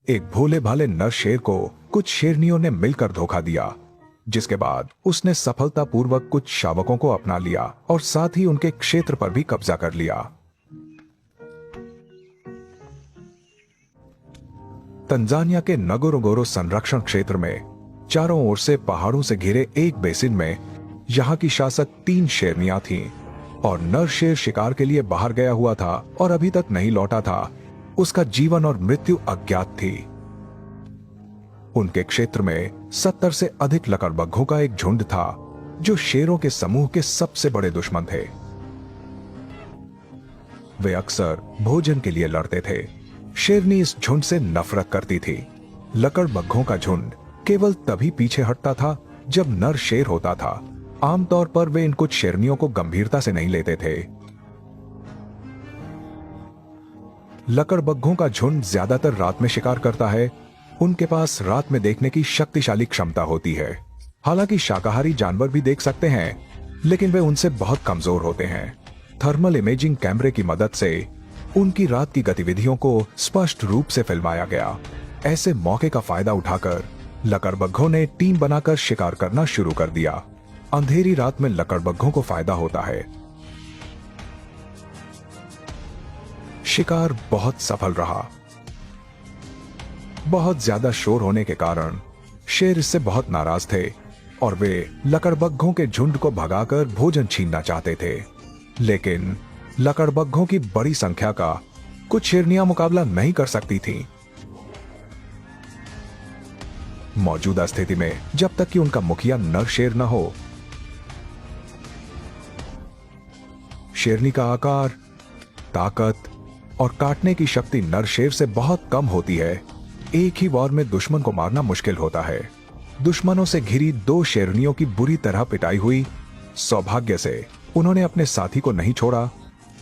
एक भोले भाले नर शेर को कुछ शेरनियों ने मिलकर धोखा दिया, जिसके बाद उसने सफलतापूर्वक कुछ शावकों को अपना लिया और साथ ही उनके क्षेत्र पर भी कब्जा कर लिया। तंजानिया के नगोरोंगोरो संरक्षण क्षेत्र में चारों ओर से पहाड़ों से घिरे एक बेसिन में यहाँ की शासक 3 शेरनियां थीं और नर शेर शिकार के लिए बाहर गया हुआ था और अभी तक नहीं लौटा था। उसका जीवन और मृत्यु अज्ञात थी। उनके क्षेत्र में 70 से अधिक लकड़बग्घों का एक झुंड था जो शेरों के समूह के सबसे बड़े दुश्मन थे। वे अक्सर भोजन के लिए लड़ते थे। शेरनी इस झुंड से नफरत करती थी। लकड़बग्घों का झुंड केवल तभी पीछे हटता था जब नर शेर होता था। आमतौर पर वे इन कुछ शेरनियों को गंभीरता से नहीं लेते थे। लकड़बग्घों का झुंड ज्यादातर रात में शिकार करता है। उनके पास रात में देखने की शक्तिशाली क्षमता होती है। हालांकि शाकाहारी जानवर भी देख सकते हैं, लेकिन वे उनसे बहुत कमजोर होते हैं। थर्मल इमेजिंग कैमरे की मदद से उनकी रात की गतिविधियों को स्पष्ट रूप से फिल्माया गया। ऐसे मौके का फायदा उठाकर लकड़बग्घों ने टीम बनाकर शिकार करना शुरू कर दिया। अंधेरी रात में लकड़बग्घों को फायदा होता है। शिकार बहुत सफल रहा। बहुत ज्यादा शोर होने के कारण शेर इससे बहुत नाराज थे और वे लकड़बग्घों के झुंड को भगाकर भोजन छीनना चाहते थे। लेकिन लकड़बग्घों की बड़ी संख्या का कुछ शेरनियां मुकाबला नहीं कर सकती थीं। मौजूदा स्थिति में जब तक कि उनका मुखिया नर शेर न हो, शेरनी का आकार, ताकत और काटने की शक्ति नर शेर से बहुत कम होती है। एक ही वार में दुश्मन को मारना मुश्किल होता है। दुश्मनों से घिरी 2 शेरनियों की बुरी तरह पिटाई हुई। सौभाग्य से उन्होंने अपने साथी को नहीं छोड़ा।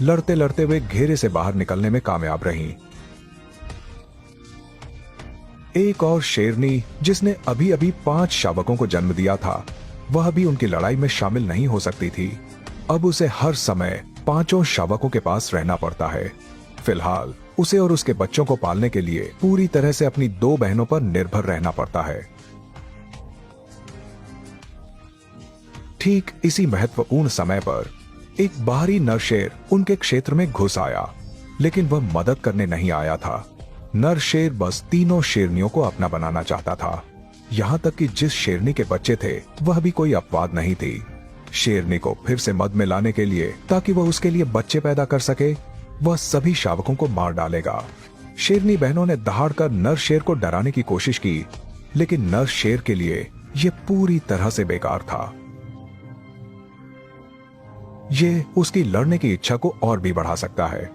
लड़ते लड़ते वे घेरे से बाहर निकलने में कामयाब रहीं। एक और शेरनी जिसने अभी अभी 5 शावकों को जन्म दिया था, वह भी उनकी लड़ाई में शामिल नहीं हो सकती थी। अब उसे हर समय 5 शावकों के पास रहना पड़ता है। फिलहाल उसे और उसके बच्चों को पालने के लिए पूरी तरह से अपनी 2 बहनों पर निर्भर रहना पड़ता है। ठीक इसी महत्वपूर्ण समय पर एक बाहरी नर शेर उनके क्षेत्र में घुस आया, लेकिन वह मदद करने नहीं आया था। नर शेर बस तीनों शेरनियों को अपना बनाना चाहता था। यहाँ तक कि जिस शेरनी के बच्चे थे वह भी कोई अपवाद नहीं थी। शेरनी को फिर से मद में लाने के लिए, ताकि वह उसके लिए बच्चे पैदा कर सके, वह सभी शावकों को मार डालेगा। शेरनी बहनों ने दहाड़कर नर शेर को डराने की कोशिश की, लेकिन नर शेर के लिए यह पूरी तरह से बेकार था। ये उसकी लड़ने की इच्छा को और भी बढ़ा सकता है।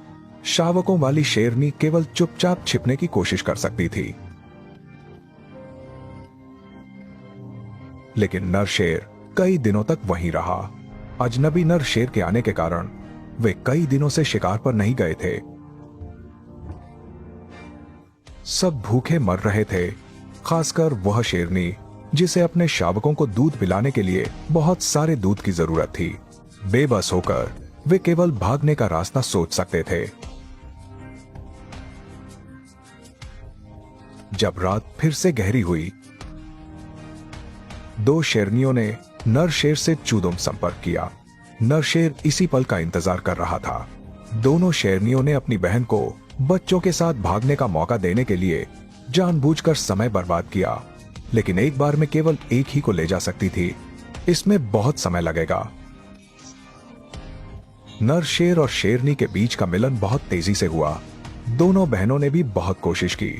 शावकों वाली शेरनी केवल चुपचाप छिपने की कोशिश कर सकती थी, लेकिन नर शेर कई दिनों तक वहीं रहा। अजनबी नर शेर के आने के कारण वे कई दिनों से शिकार पर नहीं गए थे। सब भूखे मर रहे थे, खासकर वह शेरनी जिसे अपने शावकों को दूध पिलाने के लिए बहुत सारे दूध की जरूरत थी। बेबस होकर वे केवल भागने का रास्ता सोच सकते थे। जब रात फिर से गहरी हुई, 2 शेरनियों ने नर शेर से चूदुम संपर्क किया। नर शेर इसी पल का इंतजार कर रहा था। दोनों शेरनियों ने अपनी बहन को बच्चों के साथ भागने का मौका देने के लिए जानबूझकर समय बर्बाद किया, लेकिन एक बार में केवल एक ही को ले जा सकती थी। इसमें बहुत समय लगेगा। नर शेर और शेरनी के बीच का मिलन बहुत तेजी से हुआ। दोनों बहनों ने भी बहुत कोशिश की।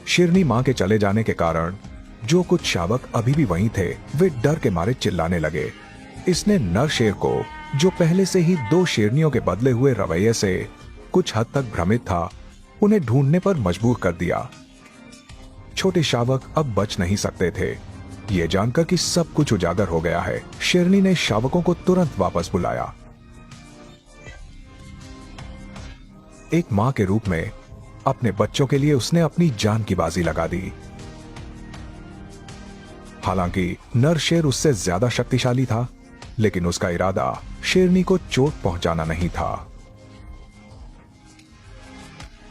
शेरनी मां के चले जाने के कारण जो कुछ शावक अभी भी वहीं थे, वे डर के मारे चिल्लाने लगे। इसने नर शेर को, जो पहले से ही 2 शेरनियों के बदले हुए रवैये से कुछ हद तक भ्रमित था, उन्हें ढूंढने पर मजबूर कर दिया। छोटे शावक अब बच नहीं सकते थे। ये जानकर कि सब कुछ उजागर हो गया है, शेरनी ने शावकों को तुरंत वापस बुलाया। एक मां के रूप में अपने बच्चों के लिए उसने अपनी जान की बाजी लगा दी। हालांकि नर शेर उससे ज्यादा शक्तिशाली था, लेकिन उसका इरादा शेरनी को चोट पहुंचाना नहीं था।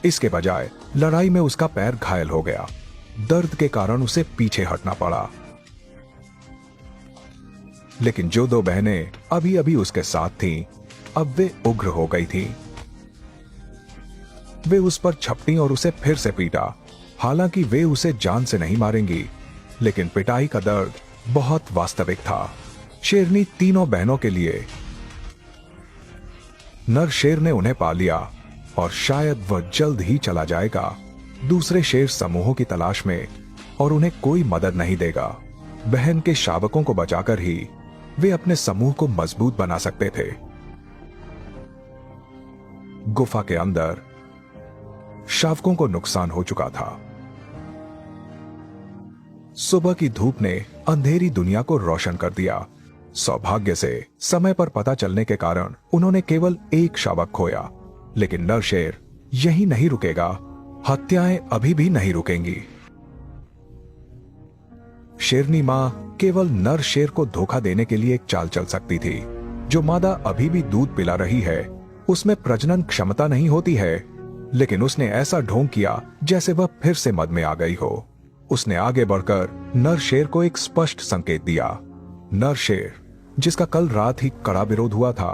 इसके बजाय लड़ाई में उसका पैर घायल हो गया। दर्द के कारण उसे पीछे हटना पड़ा। लेकिन जो दो बहनें अभी अभी उसके साथ थीं, अब वे उग्र हो गई थीं। वे उस पर झपटी और उसे फिर से पीटा। हालांकि वे उसे जान से नहीं मारेंगी, लेकिन पिटाई का दर्द बहुत वास्तविक था। शेरनी तीनों बहनों के लिए। नर शेर ने उन्हें पा लिया और शायद वह जल्द ही चला जाएगा दूसरे शेर समूहों की तलाश में, और उन्हें कोई मदद नहीं देगा। बहन के शावकों को बचाकर ही वे अपने समूह को मजबूत बना सकते थे। गुफा के अंदर शावकों को नुकसान हो चुका था। सुबह की धूप ने अंधेरी दुनिया को रोशन कर दिया। सौभाग्य से समय पर पता चलने के कारण उन्होंने केवल एक शावक खोया, लेकिन नर शेर यही नहीं रुकेगा। हत्याएं अभी भी नहीं रुकेंगी। शेरनी मां केवल नर शेर को धोखा देने के लिए एक चाल चल सकती थी। जो मादा अभी भी दूध पिला रही है, उसमें प्रजनन क्षमता नहीं होती है, लेकिन उसने ऐसा ढोंग किया जैसे वह फिर से मद में आ गई हो। उसने आगे बढ़कर नर शेर को एक स्पष्ट संकेत दिया। नर शेर, जिसका कल रात ही कड़ा विरोध हुआ था,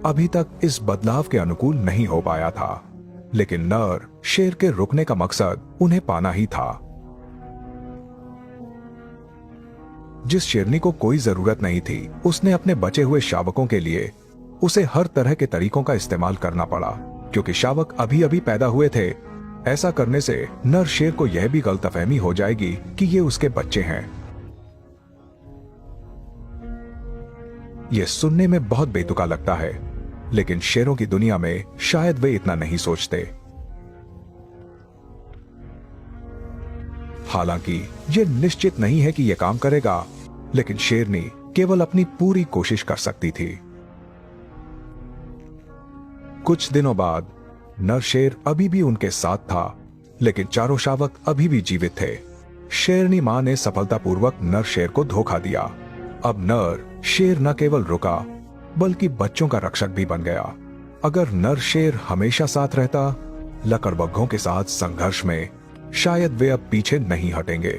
अभी तक इस बदलाव के अनुकूल नहीं हो पाया था, लेकिन नर शेर के रुकने का मकसद उन्हें पाना ही था। जिस शेरनी को कोई जरूरत नहीं थी, उसने अपने बचे हुए शावकों के लिए उसे हर तरह के तरीकों का इस्तेमाल करना पड़ा, क्योंकि शावक अभी अभी पैदा हुए थे। ऐसा करने से नर शेर को यह भी गलतफहमी हो जाएगी कि ये उसके बच्चे हैं। यह सुनने में बहुत बेतुका लगता है, लेकिन शेरों की दुनिया में शायद वे इतना नहीं सोचते। हालांकि यह निश्चित नहीं है कि यह काम करेगा, लेकिन शेरनी केवल अपनी पूरी कोशिश कर सकती थी। कुछ दिनों बाद नर शेर अभी भी उनके साथ था, लेकिन चारों शावक अभी भी जीवित थे। शेरनी मां ने सफलतापूर्वक नर शेर को धोखा दिया। अब नर शेर न केवल रुका, बल्कि बच्चों का रक्षक भी बन गया। अगर नर शेर हमेशा साथ रहता, लकड़बग्घों के साथ संघर्ष में, शायद वे अब पीछे नहीं हटेंगे।